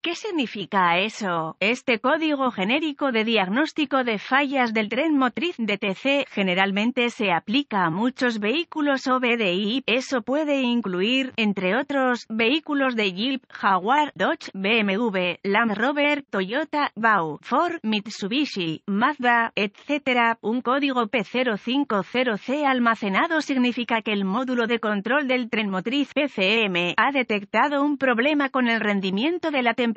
¿Qué significa eso? Este código genérico de diagnóstico de fallas del tren motriz DTC generalmente se aplica a muchos vehículos OBDI. Eso puede incluir, entre otros, vehículos de Jeep, Jaguar, Dodge, BMW, Land Rover, Toyota, BAU, Ford, Mitsubishi, Mazda, etc. Un código P050C almacenado significa que el módulo de control del tren motriz PCM ha detectado un problema con el rendimiento de la temperatura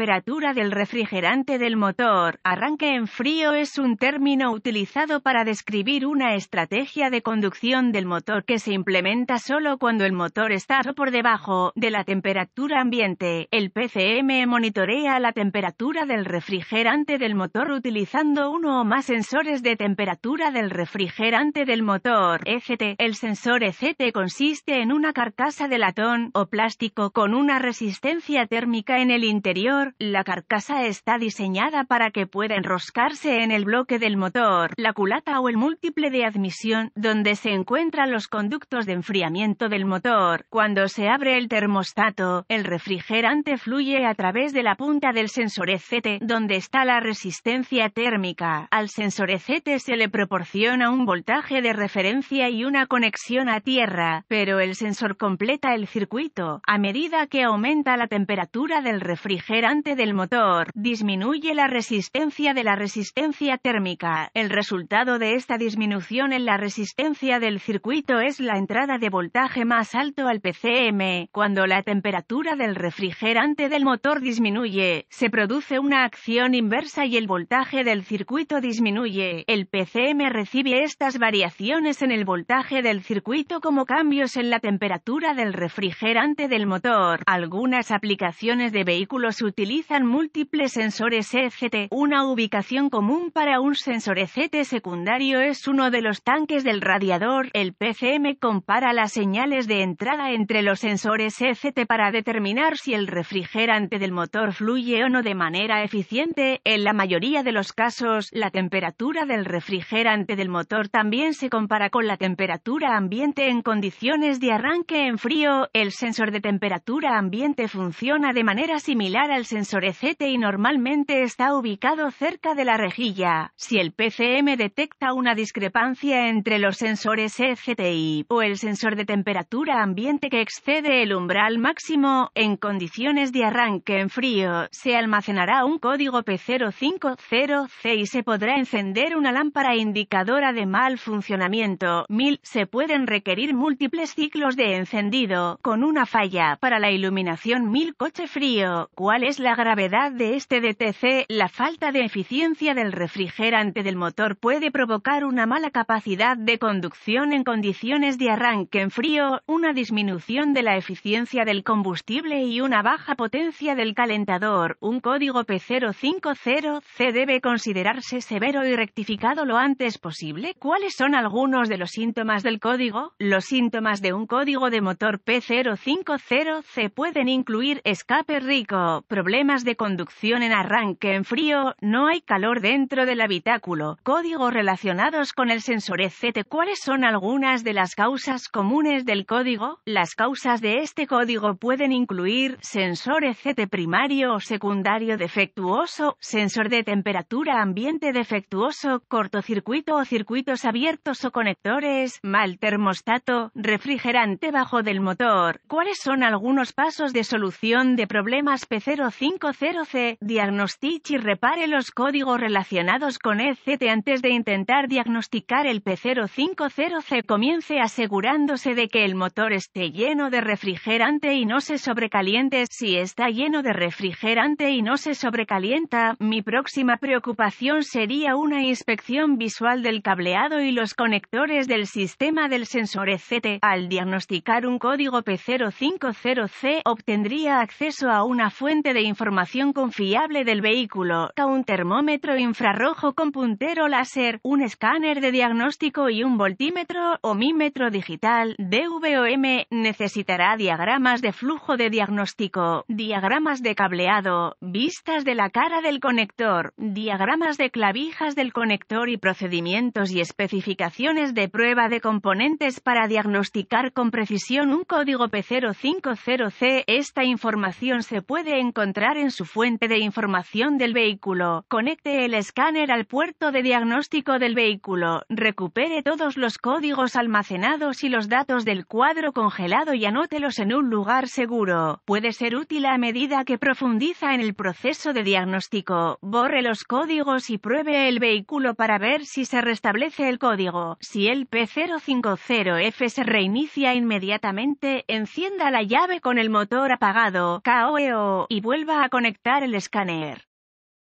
del refrigerante del motor. Arranque en frío es un término utilizado para describir una estrategia de conducción del motor que se implementa solo cuando el motor está por debajo de la temperatura ambiente. El PCM monitorea la temperatura del refrigerante del motor utilizando uno o más sensores de temperatura del refrigerante del motor. ECT. El sensor ECT consiste en una carcasa de latón o plástico con una resistencia térmica en el interior. La carcasa está diseñada para que pueda enroscarse en el bloque del motor, la culata o el múltiple de admisión, donde se encuentran los conductos de enfriamiento del motor. Cuando se abre el termostato, el refrigerante fluye a través de la punta del sensor ECT, donde está la resistencia térmica. Al sensor ECT se le proporciona un voltaje de referencia y una conexión a tierra, pero el sensor completa el circuito. A medida que aumenta la temperatura del refrigerante del motor, disminuye la resistencia de la resistencia térmica. El resultado de esta disminución en la resistencia del circuito es la entrada de voltaje más alto al PCM. Cuando la temperatura del refrigerante del motor disminuye, se produce una acción inversa y el voltaje del circuito disminuye. El PCM recibe estas variaciones en el voltaje del circuito como cambios en la temperatura del refrigerante del motor. Algunas aplicaciones de vehículos utilizan múltiples sensores ECT. Una ubicación común para un sensor ECT secundario es uno de los tanques del radiador. El PCM compara las señales de entrada entre los sensores ECT para determinar si el refrigerante del motor fluye o no de manera eficiente. En la mayoría de los casos, la temperatura del refrigerante del motor también se compara con la temperatura ambiente en condiciones de arranque en frío. El sensor de temperatura ambiente funciona de manera similar al sensor ECT y normalmente está ubicado cerca de la rejilla. Si el PCM detecta una discrepancia entre los sensores ECT o el sensor de temperatura ambiente que excede el umbral máximo, en condiciones de arranque en frío, se almacenará un código P050C y se podrá encender una lámpara indicadora de mal funcionamiento. Se pueden requerir múltiples ciclos de encendido, con una falla, para la iluminación coche frío. ¿Cuál es la gravedad de este DTC? La falta de eficiencia del refrigerante del motor puede provocar una mala capacidad de conducción en condiciones de arranque en frío, una disminución de la eficiencia del combustible y una baja potencia del calentador. Un código P050C debe considerarse severo y rectificado lo antes posible. ¿Cuáles son algunos de los síntomas del código? Los síntomas de un código de motor P050C pueden incluir escape rico, problemas de conducción en arranque en frío, no hay calor dentro del habitáculo, códigos relacionados con el sensor ECT. ¿Cuáles son algunas de las causas comunes del código? Las causas de este código pueden incluir sensor ECT primario o secundario defectuoso, sensor de temperatura ambiente defectuoso, cortocircuito o circuitos abiertos o conectores, mal termostato, refrigerante bajo del motor. ¿Cuáles son algunos pasos de solución de problemas P050C? Diagnostique y repare los códigos relacionados con ECT antes de intentar diagnosticar el P050C. Comience asegurándose de que el motor esté lleno de refrigerante y no se sobrecaliente. Si está lleno de refrigerante y no se sobrecalienta, mi próxima preocupación sería una inspección visual del cableado y los conectores del sistema del sensor ECT. Al diagnosticar un código P050C, obtendría acceso a una fuente de información confiable del vehículo, un termómetro infrarrojo con puntero láser, un escáner de diagnóstico y un voltímetro o mímetro digital, DVOM. Necesitará diagramas de flujo de diagnóstico, diagramas de cableado, vistas de la cara del conector, diagramas de clavijas del conector y procedimientos y especificaciones de prueba de componentes para diagnosticar con precisión un código P050C. Esta información se puede encontrar encontrar en su fuente de información del vehículo. Conecte el escáner al puerto de diagnóstico del vehículo. Recupere todos los códigos almacenados y los datos del cuadro congelado y anótelos en un lugar seguro. Puede ser útil a medida que profundiza en el proceso de diagnóstico. Borre los códigos y pruebe el vehículo para ver si se restablece el código. Si el P050F se reinicia inmediatamente, encienda la llave con el motor apagado, KOO, y vuelva a conectar el escáner.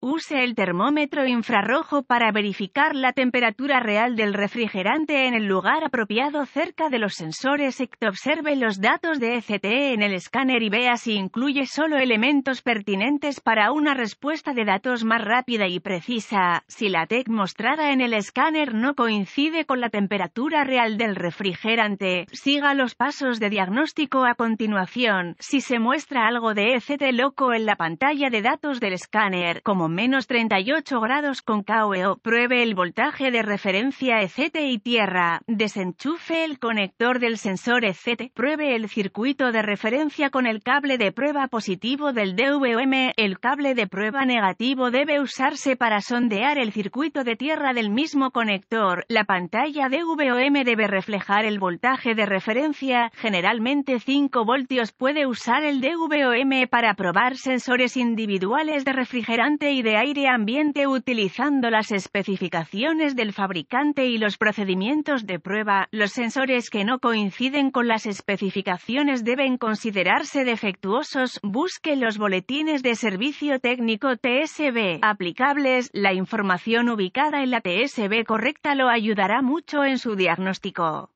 Use el termómetro infrarrojo para verificar la temperatura real del refrigerante en el lugar apropiado cerca de los sensores ECT. Observe los datos de ECT en el escáner y vea si incluye solo elementos pertinentes para una respuesta de datos más rápida y precisa. Si la TEC mostrada en el escáner no coincide con la temperatura real del refrigerante, siga los pasos de diagnóstico a continuación. Si se muestra algo de ECT loco en la pantalla de datos del escáner, como menos 38 grados con KOO, pruebe el voltaje de referencia ECT y tierra. Desenchufe el conector del sensor ECT. Pruebe el circuito de referencia con el cable de prueba positivo del DVOM. El cable de prueba negativo debe usarse para sondear el circuito de tierra del mismo conector. La pantalla DVOM debe reflejar el voltaje de referencia, generalmente 5 voltios. Puede usar el DVOM para probar sensores individuales de refrigerante y de aire ambiente utilizando las especificaciones del fabricante y los procedimientos de prueba. Los sensores que no coinciden con las especificaciones deben considerarse defectuosos. Busque los boletines de servicio técnico TSB aplicables. La información ubicada en la TSB correcta lo ayudará mucho en su diagnóstico.